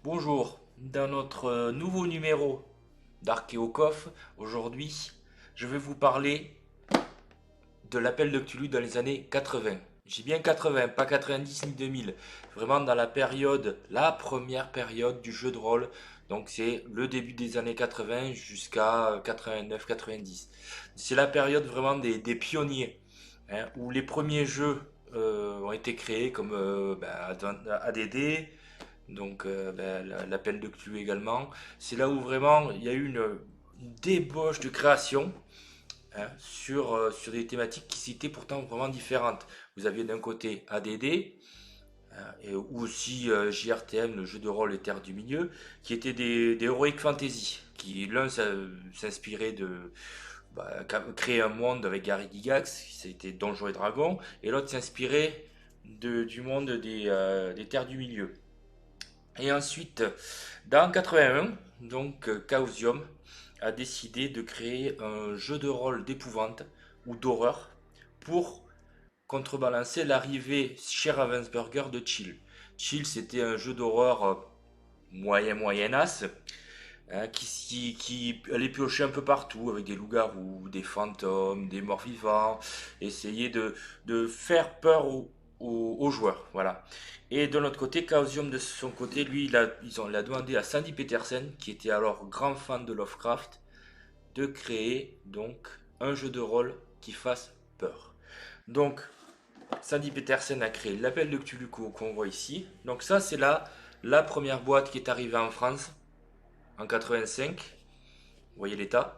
Bonjour, dans notre nouveau numéro d'Archéocof, aujourd'hui, je vais vous parler de l'appel de Cthulhu dans les années 80. J'ai bien 80, pas 90 ni 2000. Vraiment dans la période, la première période du jeu de rôle. Donc c'est le début des années 80 jusqu'à 89-90. C'est la période vraiment des pionniers, hein, où les premiers jeux ont été créés comme ADD, donc l'appel de Cthulhu également. C'est là où vraiment il y a eu une débauche de création, hein, sur des thématiques qui étaient pourtant vraiment différentes. Vous aviez d'un côté ADD, hein, ou aussi JRTM, le jeu de rôle Les Terres du Milieu, qui étaient des heroic fantasy, qui l'un s'inspirait de créer un monde avec Gary Gygax, c'était Donjons et Dragons, et l'autre s'inspirait du monde des Terres du Milieu. Et ensuite, dans 81, donc Chaosium a décidé de créer un jeu de rôle d'épouvante ou d'horreur pour contrebalancer l'arrivée chez Ravensburger de Chill. Chill, c'était un jeu d'horreur moyen-moyenasse, hein, qui allait piocher un peu partout avec des loups-garous, des fantômes, des morts-vivants, essayer de faire peur aux joueurs. Voilà. Et de l'autre côté, Chaosium de son côté, lui, il a demandé à Sandy Petersen, qui était alors grand fan de Lovecraft, de créer donc un jeu de rôle qui fasse peur. Donc, Sandy Petersen a créé l'appel de Cthulhu qu'on voit ici. Donc ça, c'est la première boîte qui est arrivée en France en 85. Vous voyez l'état.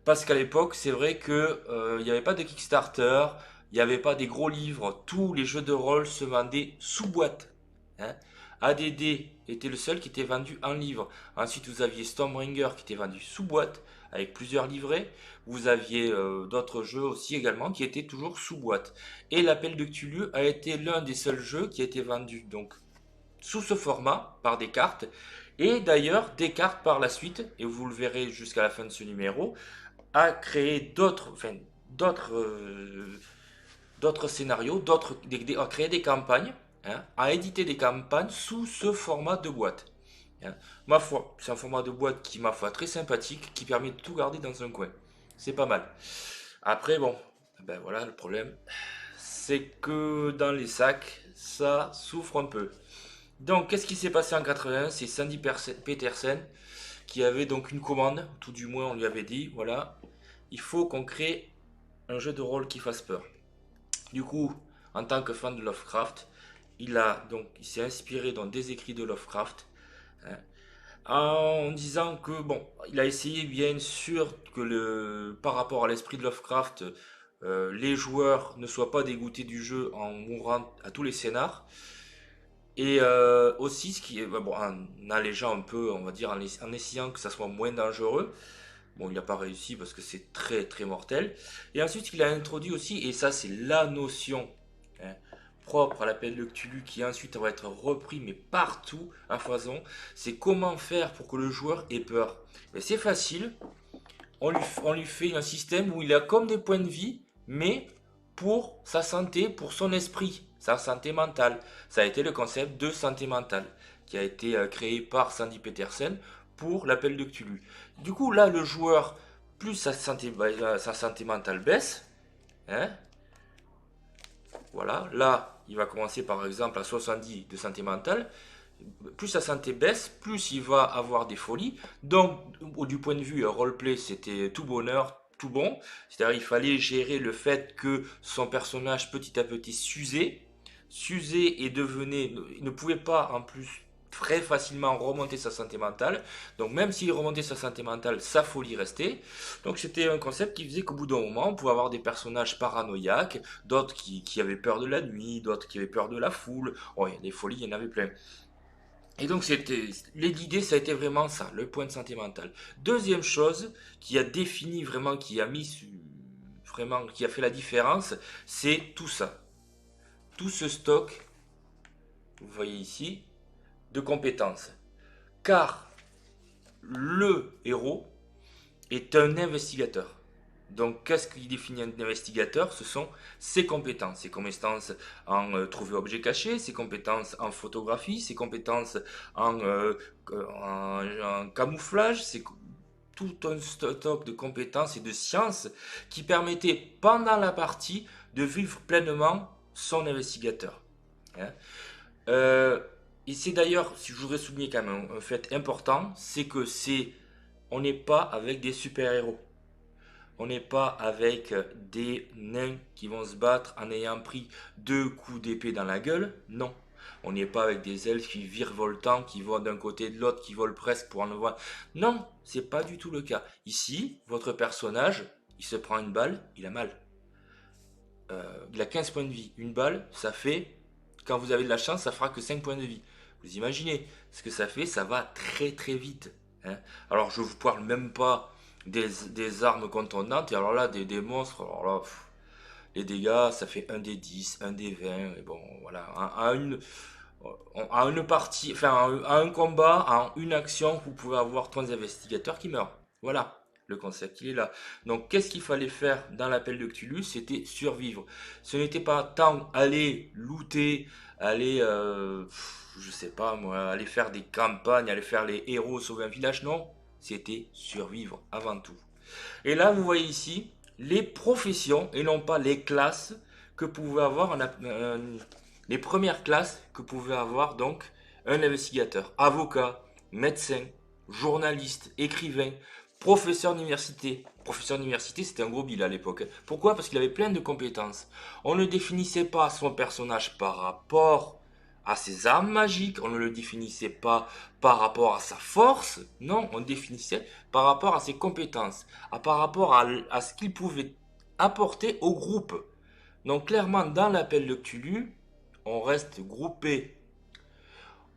Parce qu'à l'époque, c'est vrai que il n'y avait pas de Kickstarter, il n'y avait pas des gros livres. Tous les jeux de rôle se vendaient sous boîte, hein. ADD était le seul qui était vendu en livre. Ensuite, vous aviez Stormbringer qui était vendu sous boîte avec plusieurs livrets. Vous aviez d'autres jeux aussi également qui étaient toujours sous boîte. Et l'appel de Cthulhu a été l'un des seuls jeux qui a été vendu donc sous ce format par des cartes. Et d'ailleurs, Descartes par la suite, et vous le verrez jusqu'à la fin de ce numéro, a créé d'autres scénarios, a créé des campagnes, hein, a édité des campagnes sous ce format de boîte, hein. Ma foi, c'est un format de boîte qui, ma foi, très sympathique, qui permet de tout garder dans un coin. C'est pas mal. Après, bon, ben voilà, le problème, c'est que dans les sacs, ça souffre un peu. Donc, qu'est-ce qui s'est passé en 81? C'est Sandy Petersen qui avait donc une commande, tout du moins on lui avait dit, voilà, il faut qu'on crée un jeu de rôle qui fasse peur. Du coup, en tant que fan de Lovecraft, il s'est inspiré dans des écrits de Lovecraft, hein, en disant que bon, il a essayé bien sûr que par rapport à l'esprit de Lovecraft, les joueurs ne soient pas dégoûtés du jeu en mourant à tous les scénars. Et aussi, ce qui est bon, en allégeant un peu, on va dire, en essayant que ça soit moins dangereux. Bon, il n'a pas réussi parce que c'est très très mortel. Et ensuite, ce qu'il a introduit aussi, et ça c'est la notion, hein, propre à l'appel de Cthulhu, qui ensuite va être repris, mais partout à foison, c'est comment faire pour que le joueur ait peur. Mais c'est facile, on lui fait un système où il a comme des points de vie, mais pour sa santé, pour son esprit, sa santé mentale. Ça a été le concept de santé mentale qui a été créé par Sandy Petersen pour l'appel de Cthulhu. Du coup, là, le joueur, plus sa santé mentale baisse, hein, voilà, là, il va commencer par exemple à 70 de santé mentale, plus sa santé baisse, plus il va avoir des folies. Donc, du point de vue roleplay, c'était tout bonheur, tout bon. C'est-à-dire, il fallait gérer le fait que son personnage petit à petit s'usait et ne pouvait pas en plus très facilement remonter sa santé mentale. Donc même s'il remontait sa santé mentale, sa folie restait. Donc c'était un concept qui faisait qu'au bout d'un moment, on pouvait avoir des personnages paranoïaques, d'autres qui avaient peur de la nuit, d'autres qui avaient peur de la foule. Oh, il y a des folies, il y en avait plein. Et donc l'idée, ça a été vraiment ça, le point de santé mentale. Deuxième chose qui a défini vraiment, vraiment, qui a fait la différence, c'est tout ça. Tout ce stock, vous voyez ici, de compétences. Car le héros est un investigateur. Donc, qu'est-ce qui définit un investigateur? Ce sont ses compétences en trouver objet caché, ses compétences en photographie, ses compétences en, en camouflage, tout un stock de compétences et de sciences qui permettait pendant la partie de vivre pleinement son investigateur. Hein. Euh, et c'est d'ailleurs, si je voudrais souligner quand même un fait important, c'est que on n'est pas avec des super-héros. On n'est pas avec des nains qui vont se battre en ayant pris 2 coups d'épée dans la gueule. Non. On n'est pas avec des elfes qui virevoltent, qui vont d'un côté de l'autre, qui volent presque pour en voir. Non, c'est pas du tout le cas. Ici, votre personnage, il se prend une balle, il a mal. Il a 15 points de vie. Une balle, ça fait, quand vous avez de la chance, ça fera que 5 points de vie. Vous imaginez ce que ça fait, ça va très très vite. Hein. Alors je vous parle même pas des armes contondantes, et alors là, des monstres, alors là, les dégâts, ça fait un des 10, un des 20, et bon, voilà, à une partie, enfin, à un combat, en une action, vous pouvez avoir 3 investigateurs qui meurent. Voilà. Le concept, il est là. Donc, qu'est-ce qu'il fallait faire dans l'appel de Cthulhu? C'était survivre. Ce n'était pas tant aller looter, aller, je sais pas moi, aller faire des campagnes, aller faire les héros, sauver un village. Non, c'était survivre avant tout. Et là, vous voyez ici les professions et non pas les classes que pouvait avoir les premières classes que pouvait avoir donc un investigateur, avocat, médecin, journaliste, écrivain, professeur d'université. Professeur d'université, c'était un gros bill à l'époque. Pourquoi? Parce qu'il avait plein de compétences. On ne définissait pas son personnage par rapport à ses armes magiques, on ne le définissait pas par rapport à sa force, non, on définissait par rapport à ses compétences, par rapport à ce qu'il pouvait apporter au groupe. Donc clairement, dans l'appel de Cthulhu, on reste groupé,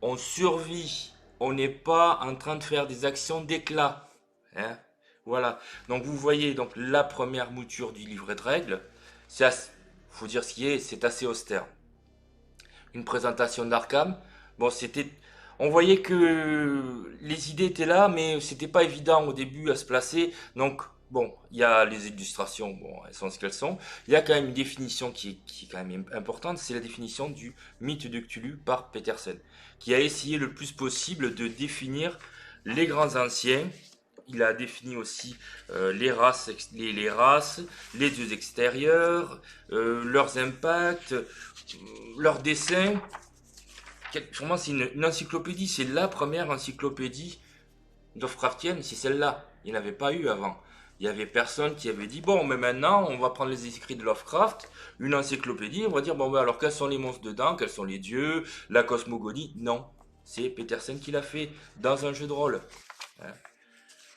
on survit, on n'est pas en train de faire des actions d'éclat. Hein. Voilà. Donc vous voyez donc la première mouture du livret de règles. Faut dire ce qui est, c'est assez austère. Une présentation d'Arkham. Bon, on voyait que les idées étaient là, mais c'était pas évident au début à se placer. Donc, bon, il y a les illustrations, bon, elles sont ce qu'elles sont. Il y a quand même une définition qui est quand même importante, c'est la définition du mythe de Cthulhu par Petersen, qui a essayé le plus possible de définir les grands anciens. Il a défini aussi les races, les dieux extérieurs, leurs impacts, leurs dessins. Sûrement, c'est une encyclopédie. C'est la première encyclopédie Lovecraftienne. C'est celle-là. Il n'y en avait pas eu avant. Il y avait personne qui avait dit bon, mais maintenant, on va prendre les écrits de Lovecraft, une encyclopédie, on va dire bon, ben alors quels sont les monstres dedans, quels sont les dieux, la cosmogonie. Non, c'est Petersen qui l'a fait dans un jeu de rôle. Hein.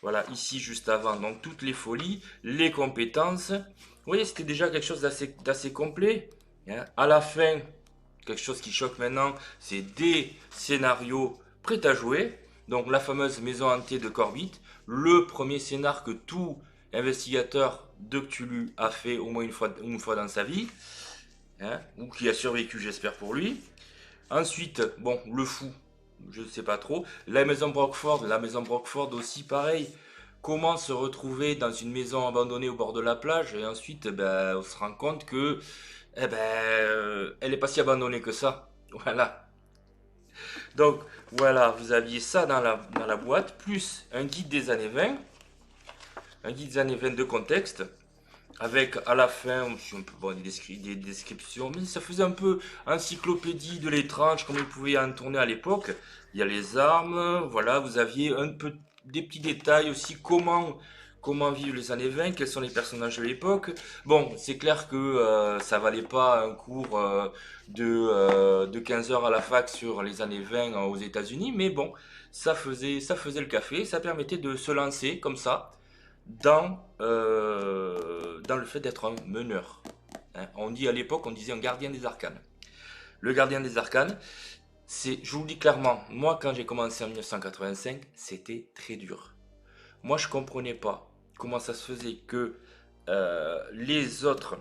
Voilà, ici juste avant, donc toutes les folies, les compétences. Vous voyez, c'était déjà quelque chose d'assez complet. Hein. À la fin, quelque chose qui choque maintenant, c'est des scénarios prêts à jouer. Donc la fameuse maison hantée de Corbett, le premier scénar que tout investigateur de Cthulhu a fait au moins une fois dans sa vie, hein, ou qui a survécu, j'espère pour lui. Ensuite, bon, le fou, je ne sais pas trop. La maison Brockford aussi, pareil. Comment se retrouver dans une maison abandonnée au bord de la plage et ensuite, ben, on se rend compte que elle est pas si abandonnée que ça. Voilà. Donc, voilà, vous aviez ça dans la boîte, plus un guide des années 20, un guide des années 20 de contexte, avec à la fin bon, des descriptions, mais ça faisait un peu encyclopédie de l'étrange, comme vous pouvez en tourner à l'époque. Il y a les armes, voilà, vous aviez des petits détails aussi, comment vivent les années 20, quels sont les personnages de l'époque. Bon, c'est clair que ça valait pas un cours de 15 heures à la fac sur les années 20 aux États-Unis, mais bon, ça faisait le café, ça permettait de se lancer comme ça dans le fait d'être un meneur. Hein. On dit à l'époque, on disait un gardien des arcanes. Le gardien des arcanes, je vous le dis clairement, moi quand j'ai commencé en 1985, c'était très dur. Moi je comprenais pas comment ça se faisait que les autres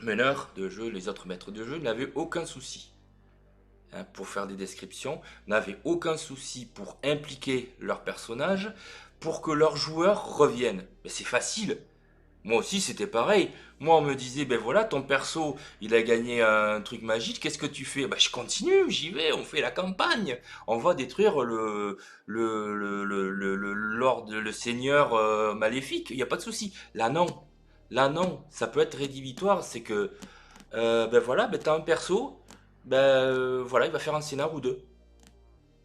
meneurs de jeu, les autres maîtres de jeu n'avaient aucun souci, hein, pour faire des descriptions, n'avaient aucun souci pour impliquer leurs personnages, pour que leurs joueurs reviennent. Mais c'est facile. Moi aussi, c'était pareil. Moi, on me disait, ben voilà, ton perso, il a gagné un truc magique, qu'est-ce que tu fais? Ben, je continue, j'y vais, on fait la campagne. On va détruire Lord, le seigneur maléfique, il n'y a pas de souci. Là, non. Là, non. Ça peut être rédhibitoire, c'est que, ben voilà, ben t'as un perso, ben voilà, il va faire un scénar ou deux.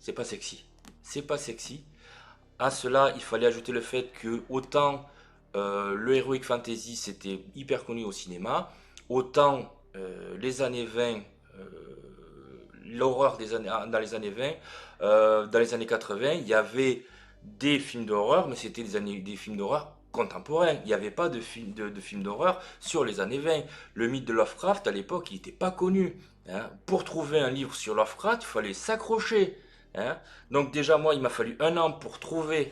C'est pas sexy. C'est pas sexy. À cela, il fallait ajouter le fait que autant le Heroic Fantasy c'était hyper connu au cinéma, autant les années 20, l'horreur dans les années 20, dans les années 80, il y avait des films d'horreur, mais c'était des films d'horreur contemporains. Il n'y avait pas de films d'horreur sur les années 20. Le mythe de Lovecraft, à l'époque, il n'était pas connu. Hein. Pour trouver un livre sur Lovecraft, il fallait s'accrocher. Hein. Donc déjà, moi, il m'a fallu un an pour trouver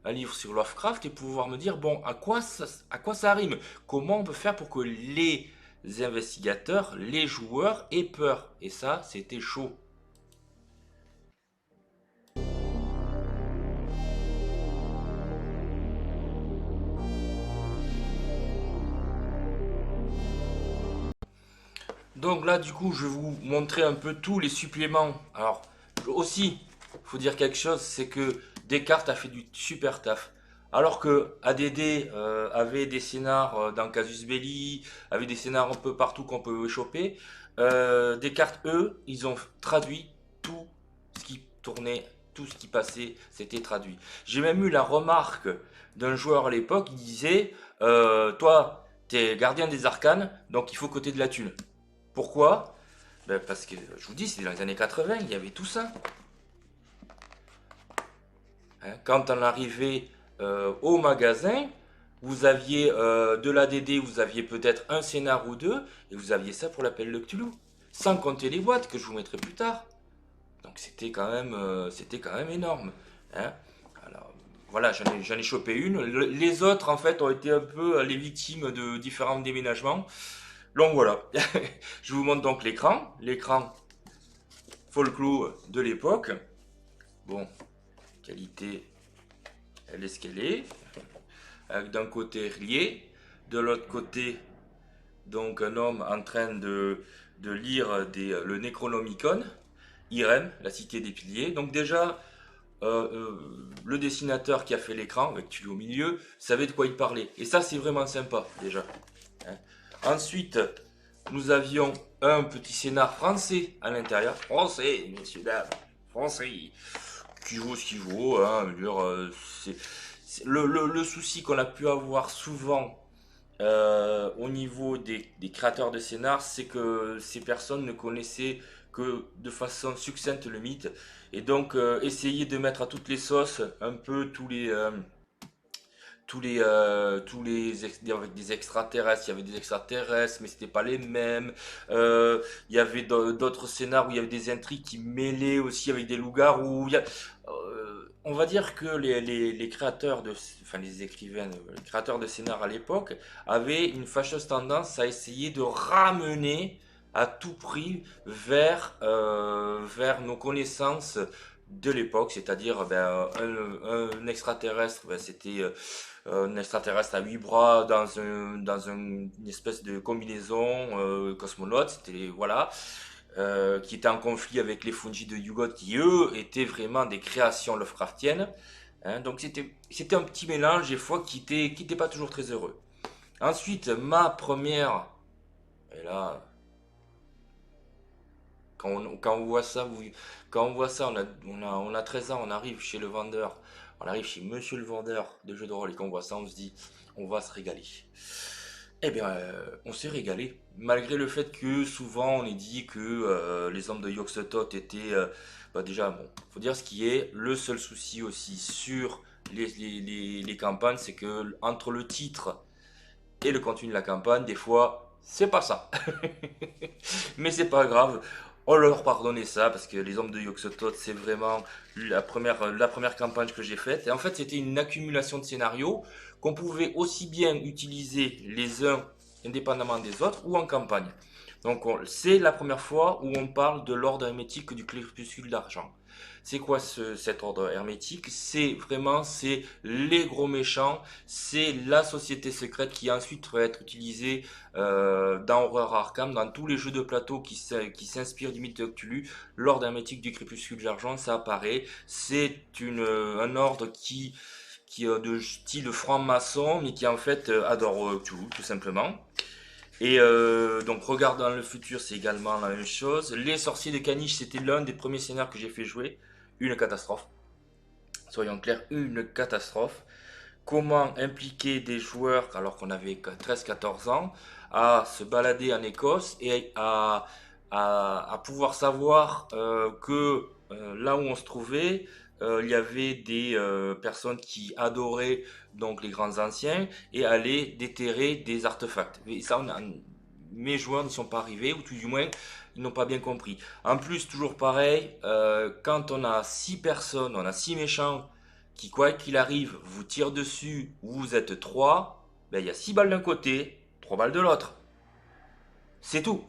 un livre sur Lovecraft et pouvoir me dire, bon, à quoi ça rime? Comment on peut faire pour que les investigateurs, les joueurs aient peur? Et ça, c'était chaud. Donc là, du coup, je vais vous montrer un peu tous les suppléments. Alors, aussi, faut dire quelque chose, c'est que Descartes a fait du super taf. Alors que ADD avait des scénars dans Casus Belli, avait des scénars un peu partout qu'on peut choper, Descartes, eux, ils ont traduit tout ce qui tournait, tout ce qui passait, c'était traduit. J'ai même eu la remarque d'un joueur à l'époque, il disait, toi, t'es gardien des arcanes, donc il faut côté de la thune. Pourquoi? Ben parce que, je vous dis, c'était dans les années 80, il y avait tout ça. Hein, quand on arrivait au magasin, vous aviez de l'ADD, vous aviez peut-être un scénar ou deux, et vous aviez ça pour l'appel de Cthulhu. Sans compter les boîtes que je vous mettrai plus tard. Donc c'était quand même énorme. Hein. Alors, voilà, j'en ai chopé une. Les autres, en fait, ont été un peu les victimes de différents déménagements. Donc voilà, je vous montre donc l'écran folklore de l'époque. Bon, qualité, elle est ce qu'elle est. Avec d'un côté Rier, de l'autre côté donc un homme en train de lire le Necronomicon, Irem, la cité des piliers. Donc déjà, le dessinateur qui a fait l'écran, avec Tully au milieu, savait de quoi il parlait. Et ça c'est vraiment sympa déjà. Hein. Ensuite, nous avions un petit scénar français à l'intérieur. Français, messieurs, dames. Français. Qui vaut ce qu'il vaut. Hein, c'est le souci qu'on a pu avoir souvent au niveau des créateurs de scénar, c'est que ces personnes ne connaissaient que de façon succincte le mythe. Et donc, essayer de mettre à toutes les sauces un peu avec des extraterrestres, il y avait des extraterrestres, mais c'était pas les mêmes. Il y avait d'autres scénars où il y avait des intrigues qui mêlaient aussi avec des loups-garous. On va dire que les créateurs enfin les écrivains, les créateurs de scénar à l'époque avaient une fâcheuse tendance à essayer de ramener à tout prix vers nos connaissances de l'époque, c'est-à-dire ben, un extraterrestre, ben, c'était un extraterrestre à 8 bras une espèce de combinaison cosmonaute, c'était voilà, qui était en conflit avec les Fungi de Yugot qui eux étaient vraiment des créations Lovecraftiennes. Hein, donc c'était un petit mélange des fois qui était pas toujours très heureux. Ensuite, ma première, et là, quand on voit ça, quand on voit ça, on a 13 ans, on arrive chez le vendeur, on arrive chez monsieur le vendeur de jeux de rôle et qu'on voit ça, on se dit, on va se régaler. Eh bien, on s'est régalé, malgré le fait que souvent on est dit que les hommes de Yog-Sothoth étaient, bah déjà, bon, faut dire ce qui est, le seul souci aussi sur les campagnes, c'est que entre le titre et le contenu de la campagne, des fois, c'est pas ça. Mais c'est pas grave, on leur pardonnait ça parce que les hommes de Yog-Sothoth, c'est vraiment la première campagne que j'ai faite. Et en fait, c'était une accumulation de scénarios qu'on pouvait aussi bien utiliser les uns indépendamment des autres ou en campagne. Donc c'est la première fois où on parle de l'ordre hermétique du crépuscule d'argent. C'est quoi cet ordre hermétique? C'est les gros méchants, c'est la société secrète qui ensuite va être utilisée dans Horror Arkham, dans tous les jeux de plateau qui s'inspirent du mythe de Cthulhu. L'ordre hermétique du crépuscule d'argent, ça apparaît. C'est un ordre qui est de style franc-maçon, mais qui en fait adore Cthulhu, tout simplement. Et donc, Regard dans le futur, c'est également la même chose. Les sorciers de Caniche, c'était l'un des premiers scénarios que j'ai fait jouer. Une catastrophe. Soyons clairs, une catastrophe. Comment impliquer des joueurs, alors qu'on avait 13-14 ans, à se balader en Écosse et à pouvoir savoir que là où on se trouvait, il y avait des personnes qui adoraient donc les grands anciens et allaient déterrer des artefacts. Et ça, mes joueurs ne sont pas arrivés, ou tout du moins, ils n'ont pas bien compris. En plus, toujours pareil, quand on a 6 personnes, on a 6 méchants qui, quoi qu'il arrive, vous tirent dessus, vous êtes 3, ben, il y a 6 balles d'un côté, 3 balles de l'autre. C'est tout.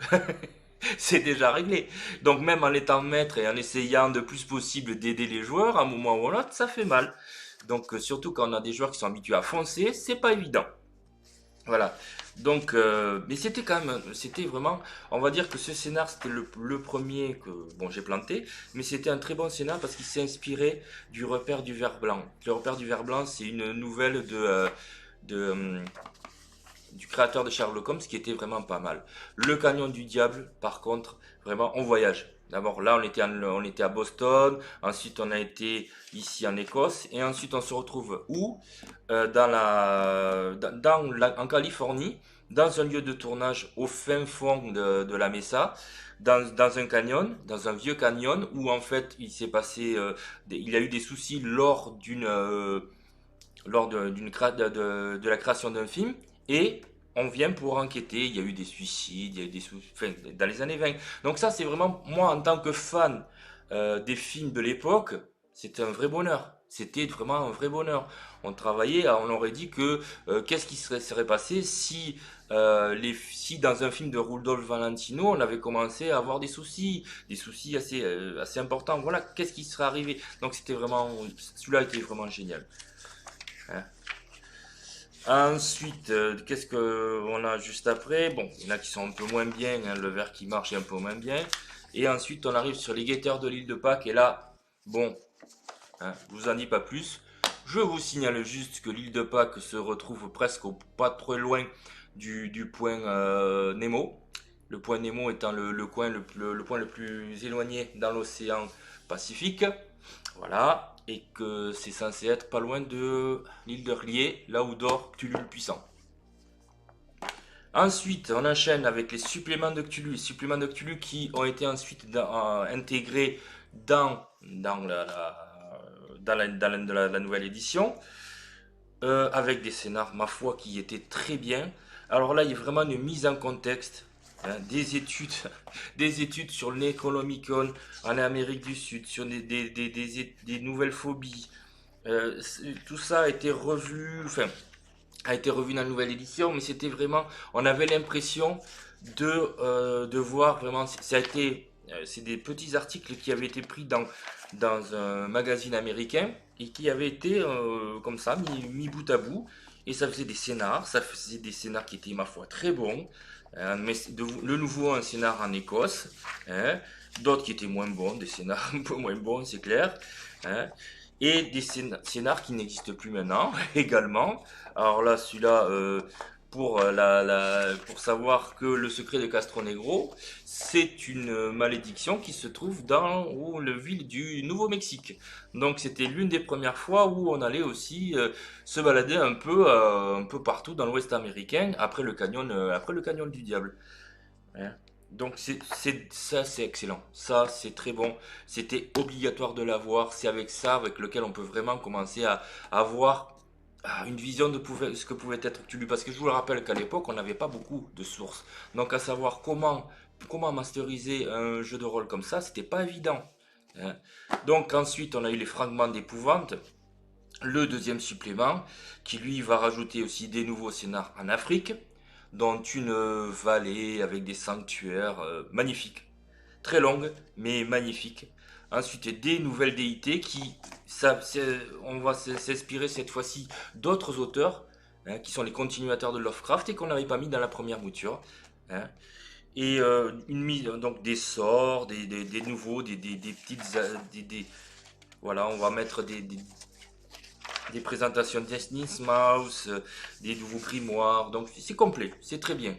C'est déjà réglé. Donc même en étant maître et en essayant de plus possible d'aider les joueurs, à un moment ou à l'autre, ça fait mal. Donc surtout quand on a des joueurs qui sont habitués à foncer, c'est pas évident. Voilà. Donc, mais c'était quand même, c'était vraiment, on va dire que ce scénar, c'était le premier que, bon, j'ai planté, mais c'était un très bon scénar parce qu'il s'est inspiré du repère du ver blanc. Le repère du ver blanc, c'est une nouvelle de, du créateur de Sherlock Holmes qui était vraiment pas mal. Le Canyon du Diable, par contre, vraiment, on voyage. D'abord, là, on était à Boston. Ensuite, on a été ici en Écosse. Et ensuite, on se retrouve où? En Californie, dans un lieu de tournage au fin fond de la Mesa, dans un canyon, dans un vieux canyon, où en fait, il s'est passé, il y a eu des soucis de la création d'un film. Et on vient pour enquêter. Il y a eu des suicides, il y a eu enfin, dans les années 20. Donc ça, c'est vraiment, moi, en tant que fan des films de l'époque, c'était un vrai bonheur. C'était vraiment un vrai bonheur. On travaillait, on aurait dit que qu'est-ce qui serait passé si dans un film de Rudolph Valentino, on avait commencé à avoir des soucis assez importants. Voilà, qu'est-ce qui serait arrivé. Donc c'était vraiment, celui-là était vraiment génial. Hein. Ensuite, qu'est-ce que on a juste après? Bon, il y en a qui sont un peu moins bien, hein, le verre qui marche est un peu moins bien. Et ensuite, on arrive sur les guetteurs de l'île de Pâques. Et là, bon, hein, je vous en dis pas plus. Je vous signale juste que l'île de Pâques se retrouve presque pas trop loin du point Nemo. Le point Nemo étant le point le plus éloigné dans l'océan Pacifique. Voilà. Et que c'est censé être pas loin de l'île de Rlier, là où dort Cthulhu le Puissant. Ensuite, on enchaîne avec les suppléments de Cthulhu. Les suppléments de Cthulhu qui ont été ensuite intégrés dans la nouvelle édition. Avec des scénars, ma foi, qui étaient très bien. Alors là, il y a vraiment une mise en contexte, hein, des études sur le Necronomicon en Amérique du Sud, sur des nouvelles phobies. Tout ça a été revu, enfin, a été revu dans la nouvelle édition, mais c'était vraiment, on avait l'impression de voir vraiment, c'est des petits articles qui avaient été pris dans un magazine américain et qui avaient été comme ça, mis bout à bout. Et ça faisait des scénars qui étaient, ma foi, très bons. Mais le nouveau, un scénar en Écosse, hein, d'autres qui étaient moins bons, des scénars un peu moins bons, c'est clair. Hein, et des scénars qui n'existent plus maintenant également. Alors là, celui-là, pour savoir que le secret de Castronegro, c'est une malédiction qui se trouve dans le ville du Nouveau-Mexique. Donc c'était l'une des premières fois où on allait aussi se balader un peu partout dans l'Ouest américain après le canyon du diable. Hein. Donc ça c'est excellent, ça c'est très bon, c'était obligatoire de l'avoir, c'est avec ça avec lequel on peut vraiment commencer à avoir une vision de ce que pouvait être Cthulhu, parce que je vous le rappelle qu'à l'époque on n'avait pas beaucoup de sources, donc à savoir comment masteriser un jeu de rôle comme ça, c'était pas évident. Hein. Donc ensuite on a eu les fragments d'épouvante, le deuxième supplément, qui lui va rajouter aussi des nouveaux scénars en Afrique. dans une vallée avec des sanctuaires magnifiques. Très longues, mais magnifiques. Ensuite, des nouvelles déités on va s'inspirer cette fois-ci d'autres auteurs, hein, qui sont les continuateurs de Lovecraft et qu'on n'avait pas mis dans la première mouture, hein. Et une mise, donc des sorts, des nouveaux, des petites, voilà, on va mettre des présentations de Destiny's Mouse, des nouveaux grimoires, donc c'est complet, c'est très bien.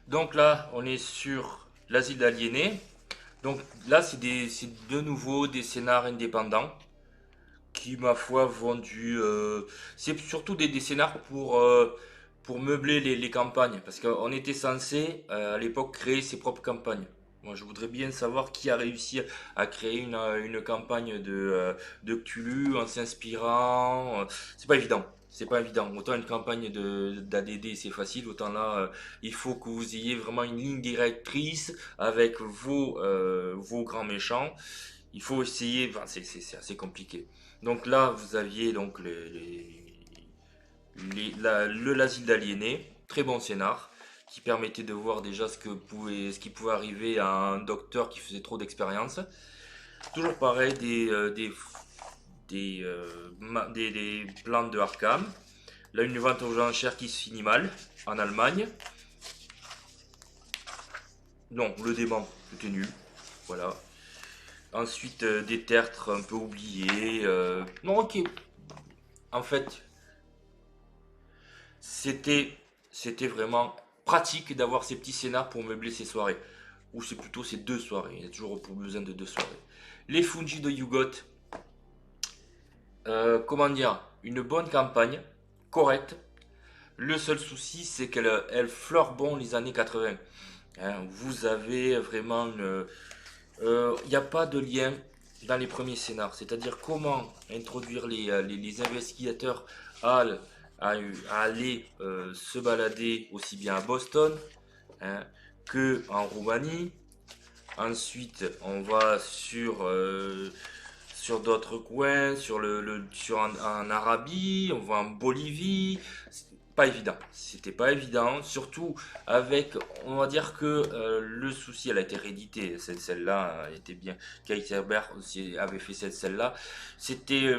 Donc là, on est sur l'asile d'aliénés. Donc là, c'est de nouveau des scénars indépendants qui, ma foi, c'est surtout des scénars pour meubler les campagnes. Parce qu'on était censé, à l'époque, créer ses propres campagnes. Moi, je voudrais bien savoir qui a réussi à créer une campagne de Cthulhu en s'inspirant. C'est pas évident. C'est pas évident. Autant une campagne d'ADD, c'est facile. Autant là, il faut que vous ayez vraiment une ligne directrice avec vos grands méchants. Il faut essayer. Enfin, c'est assez compliqué. Donc là, vous aviez donc l'asile d'aliénés, très bon scénar, qui permettait de voir déjà ce qui pouvait arriver à un docteur qui faisait trop d'expérience. Toujours pareil, des plans de Arkham. Là, une vente aux enchères qui se finit mal, en Allemagne. Non, le démon, c'était nul. Voilà. Ensuite, des tertres un peu oubliés. Non, ok. En fait, C'était, c'était vraiment pratique d'avoir ces petits scénars pour meubler ces soirées. Ou c'est plutôt ces deux soirées. Il y a toujours pour besoin de deux soirées. Les Fungi de Yugot, comment dire, une bonne campagne, correcte. Le seul souci, c'est qu'elle fleure bon les années 80. Hein, vous avez vraiment il n'y a pas de lien dans les premiers scénars. C'est-à-dire comment introduire les investigateurs à, à aller se balader aussi bien à Boston, hein, que en Roumanie. Ensuite, on va sur d'autres coins, en Arabie, on va en Bolivie. Pas évident. C'était pas évident, surtout avec, on va dire que le souci, elle a été rééditée, celle-là était bien. Kate Herbert aussi avait fait celle-là. C'était,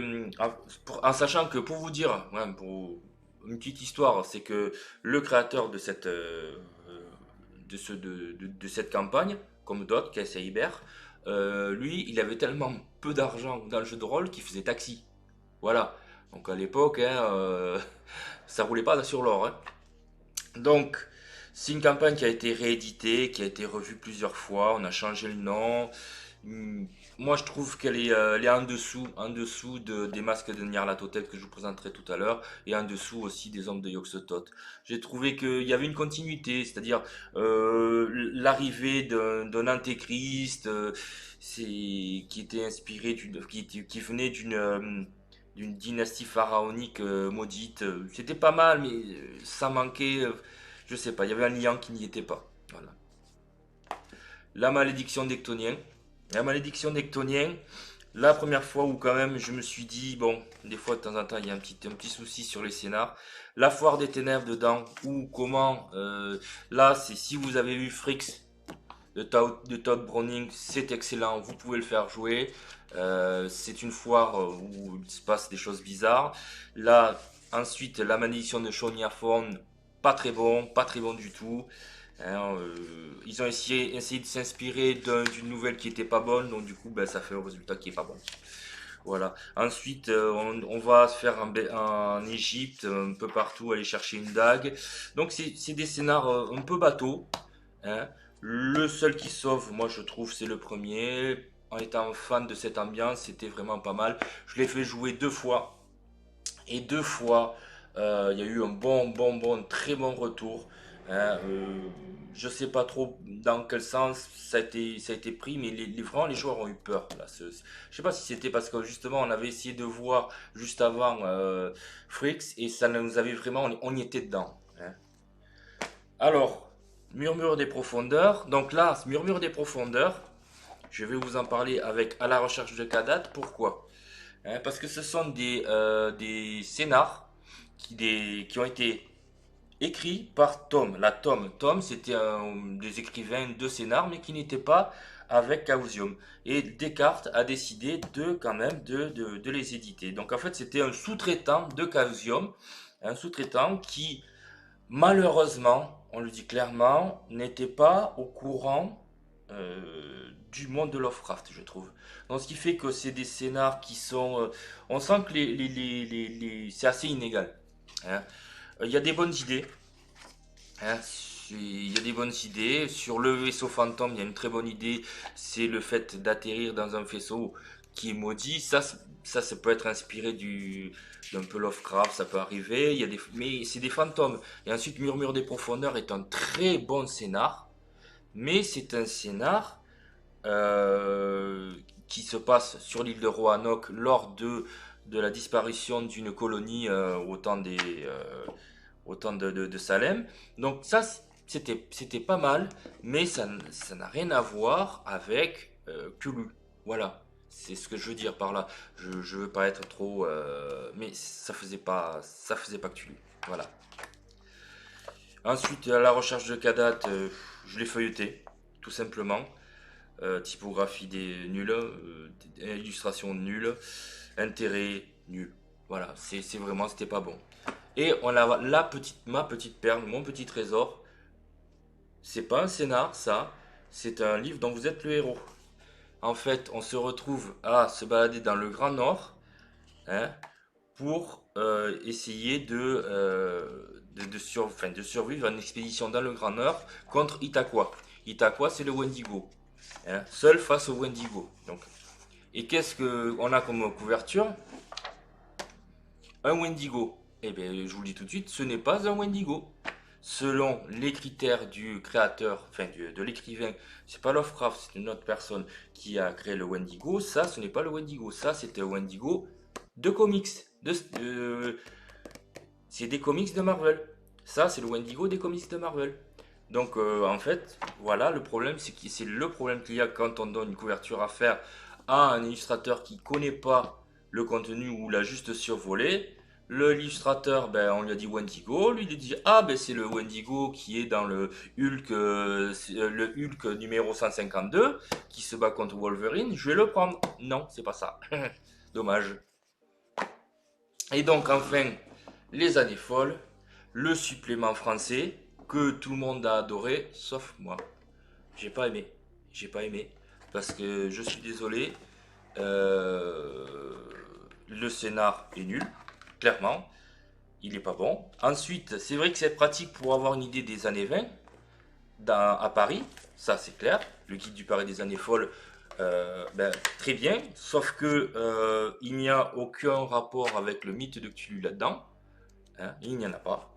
en sachant que pour vous dire, ouais, pour une petite histoire, c'est que le créateur de cette campagne, comme d'autres, Kate Herbert, lui, il avait tellement peu d'argent dans le jeu de rôle qu'il faisait taxi. Voilà. Donc à l'époque, hein, ça roulait pas sur l'or, hein. Donc, c'est une campagne qui a été rééditée, qui a été revue plusieurs fois. On a changé le nom. Moi, je trouve elle est en dessous des masques de Nyarlathotep que je vous présenterai tout à l'heure, et en dessous aussi des hommes de Yog-Sothoth. J'ai trouvé qu'il y avait une continuité, c'est-à-dire l'arrivée d'un antéchrist, qui était inspiré qui venait d'une dynastie pharaonique maudite. C'était pas mal, mais ça manquait. Je sais pas, il y avait un lien qui n'y était pas. Voilà. La malédiction d'Ectonien. La malédiction d'Ectonien, la première fois où quand même je me suis dit, bon, des fois de temps en temps il y a un petit souci sur les scénars. La foire des ténèbres dedans, ou comment, là c'est si vous avez vu Fricks de Todd Browning, c'est excellent, vous pouvez le faire jouer. C'est une foire où il se passe des choses bizarres. Là, ensuite, la malédiction de Shoniaphone, pas très bon du tout. Hein, ils ont essayé de s'inspirer d'une nouvelle qui était pas bonne, donc du coup, ben, ça fait un résultat qui est pas bon. Voilà. Ensuite, on va se faire en Égypte, un peu partout, aller chercher une dague. Donc, c'est des scénars un peu bateaux, hein. Le seul qui sauve, moi je trouve, c'est le premier. En étant fan de cette ambiance, c'était vraiment pas mal. Je l'ai fait jouer deux fois. Et deux fois, il y a eu un très bon retour. Hein, je sais pas trop dans quel sens ça a été pris, mais vraiment les joueurs ont eu peur. Là. Je sais pas si c'était parce que justement on avait essayé de voir juste avant Fricks et ça nous avait vraiment, on y était dedans. Hein. Alors, Murmure des profondeurs. Donc là, Murmure des profondeurs, je vais vous en parler avec À la recherche de Kadat. Pourquoi? Parce que ce sont des scénars qui ont été écrits par Tom. La Tom. Tom, c'était des écrivains de scénar, mais qui n'étaient pas avec Chaosium. Et Descartes a décidé quand même de les éditer. Donc en fait, c'était un sous-traitant de Chaosium, un sous-traitant qui, malheureusement, on le dit clairement, n'était pas au courant du monde de Lovecraft, je trouve. Donc, ce qui fait que c'est des scénars qui sont... on sent que c'est assez inégal. Hein. Il y a des bonnes idées. Hein, il y a des bonnes idées. Sur le vaisseau fantôme, il y a une très bonne idée. C'est le fait d'atterrir dans un vaisseau qui est maudit. Ça peut être inspiré d'un peu Lovecraft, ça peut arriver. Mais c'est des fantômes. Et ensuite, Murmure des profondeurs est un très bon scénar. Mais c'est un scénar qui se passe sur l'île de Roanoke lors de la disparition d'une colonie au temps de Salem. Donc ça, c'était pas mal, mais ça n'a rien à voir avec Cthulhu. Voilà, c'est ce que je veux dire par là. Je veux pas être trop... mais ça faisait pas Cthulhu. Voilà. Ensuite, à la recherche de Kadat, je l'ai feuilleté, tout simplement. Typographie nulle, illustration nulle, intérêt nul. Voilà, c'était pas bon. Et on a ma petite perle, mon petit trésor. C'est pas un scénar, ça. C'est un livre dont vous êtes le héros. En fait, on se retrouve à se balader dans le Grand Nord, hein, pour essayer de survivre à une expédition dans le Grand Nord contre Itakwa. Itakwa, c'est le Wendigo. Hein, seul face au Wendigo. Donc, et qu'est-ce qu'on a comme couverture? Un Wendigo. Eh bien, je vous le dis tout de suite, ce n'est pas un Wendigo. Selon les critères du créateur, enfin de l'écrivain, c'est pas Lovecraft, c'est une autre personne qui a créé le Wendigo. Ça, ce n'est pas le Wendigo. Ça, c'était un Wendigo de comics. C'est des comics de Marvel. Ça, c'est le Wendigo des comics de Marvel. Donc, en fait, voilà, le problème, c'est le problème qu'il y a quand on donne une couverture à faire à un illustrateur qui connaît pas le contenu ou l'a juste survolé. L'illustrateur, ben, on lui a dit Wendigo, lui il dit ah ben c'est le Wendigo qui est dans le Hulk numéro 152 qui se bat contre Wolverine, je vais le prendre. Non, c'est pas ça. Dommage. Et donc enfin, les années folles, le supplément français que tout le monde a adoré, sauf moi. J'ai pas aimé. J'ai pas aimé. Parce que je suis désolé, euh, le scénar est nul, clairement. Il est pas bon. Ensuite, c'est vrai que c'est pratique pour avoir une idée des années 20 à Paris. Ça, c'est clair. Le guide du Paris des années folles, ben, très bien. Sauf que il n'y a aucun rapport avec le mythe de Cthulhu là-dedans. Hein, il n'y en a pas.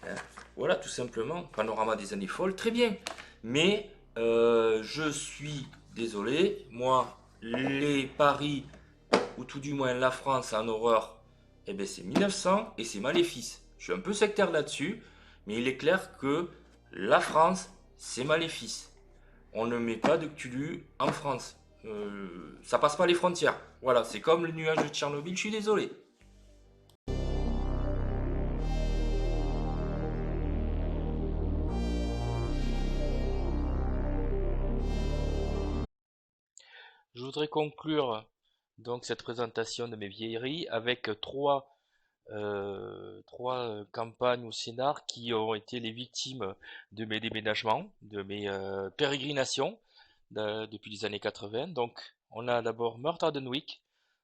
Hein. Voilà, tout simplement. Panorama des années folles, très bien. Mais je suis désolé, moi, les paris, ou tout du moins la France en horreur, eh ben c'est 1900 et c'est Maléfice. Je suis un peu sectaire là-dessus, mais il est clair que la France, c'est Maléfice. On ne met pas de Cthulhu en France. Ça passe pas les frontières. Voilà, c'est comme le nuage de Tchernobyl, je suis désolé. Je voudrais conclure donc cette présentation de mes vieilleries avec trois campagnes ou scénars qui ont été les victimes de mes déménagements, de mes pérégrinations depuis les années 80. Donc, on a d'abord Meurtre à Dunwich.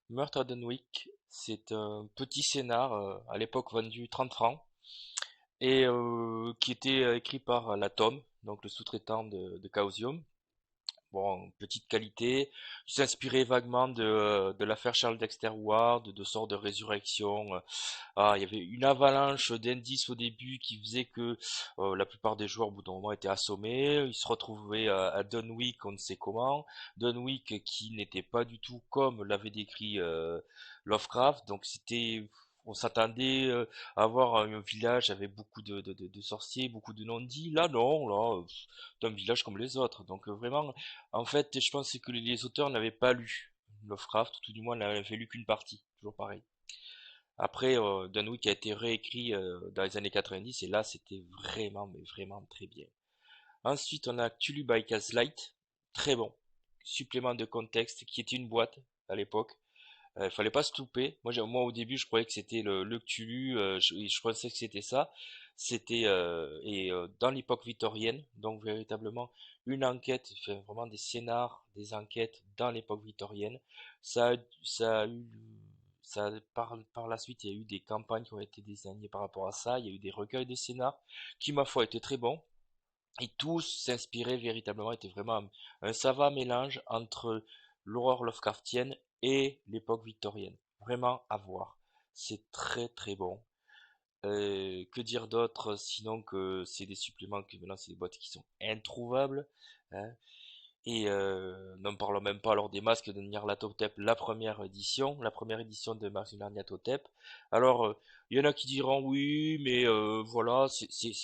Meurtre à Dunwich, c'est un petit scénar à l'époque vendu 30 francs et qui était écrit par la Tom, donc le sous-traitant de Chaosium. Bon, petite qualité. Il s'inspirait vaguement de l'affaire Charles Dexter Ward, de sortes de résurrection. Il y avait une avalanche d'indices au début qui faisait que la plupart des joueurs, au bout d'un moment, étaient assommés. Ils se retrouvaient à Dunwich, on ne sait comment. Dunwich qui n'était pas du tout comme l'avait décrit Lovecraft. Donc c'était... On s'attendait à avoir un village avec beaucoup de sorciers, beaucoup de non-dits. Là, non, là, c'est un village comme les autres. Donc vraiment, en fait, je pense que les auteurs n'avaient pas lu Lovecraft, ou tout du moins n'avaient lu qu'une partie. Toujours pareil. Après, Dunwich a été réécrit dans les années 90 et là, c'était vraiment, mais vraiment très bien. Ensuite, on a Cthulhu by Gaslight. Très bon. Supplément de contexte qui était une boîte à l'époque. Fallait pas se louper. Moi au début, je croyais que c'était le Cthulhu. Je pensais que c'était ça. C'était dans l'époque victorienne, donc véritablement une enquête, enfin, vraiment des scénars, des enquêtes dans l'époque victorienne. Ça, ça a eu, par la suite, il y a eu des campagnes qui ont été désignées par rapport à ça. Il y a eu des recueils de scénars qui, ma foi, étaient très bons. Et tous s'inspiraient véritablement, étaient vraiment un savant mélange entre l'horreur Lovecraftienne et l'époque victorienne. Vraiment à voir. C'est très très bon. Que dire d'autre sinon que c'est des suppléments que maintenant c'est des boîtes qui sont introuvables, hein. Et n'en parlons même pas alors des masques de Nyarlathotep, la première édition de Masques de Nyarlathotep. Alors, il y en a qui diront oui, mais voilà,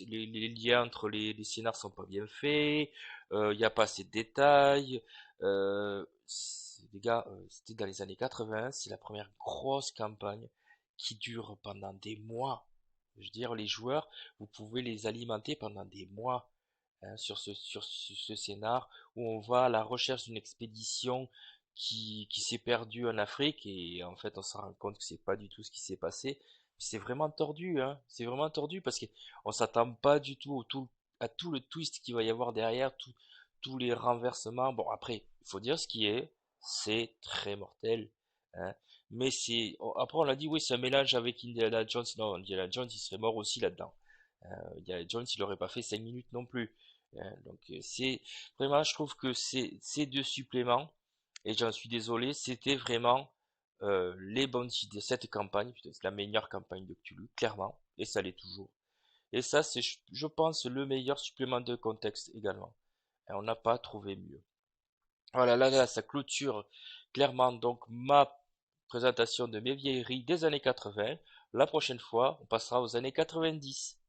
les liens entre les scénars sont pas bien faits, il n'y a pas assez de détails. Les gars, c'était dans les années 80, c'est la première grosse campagne qui dure pendant des mois. Je veux dire, les joueurs, vous pouvez les alimenter pendant des mois, hein, sur ce scénar où on va à la recherche d'une expédition qui s'est perdue en Afrique et en fait on se rend compte que c'est pas du tout ce qui s'est passé. C'est vraiment tordu, hein. C'est vraiment tordu parce qu'on s'attend pas du tout à tout le twist qu'il va y avoir derrière, tous les renversements. Bon après, il faut dire ce qui est, c'est très mortel, hein. Mais après on l'a dit, oui, c'est un mélange avec Indiana Jones. Non, Indiana Jones il serait mort aussi là-dedans. Indiana Jones il aurait pas fait 5 minutes non plus. Donc c'est vraiment, je trouve que ces deux suppléments, et j'en suis désolé, c'était vraiment les bonnes idées de cette campagne. Putain, c'est la meilleure campagne de Cthulhu, clairement, et ça l'est toujours. Et ça, c'est, je pense, le meilleur supplément de contexte également. Et on n'a pas trouvé mieux. Voilà, là, ça clôture clairement donc ma présentation de mes vieilleries des années 80. La prochaine fois, on passera aux années 90.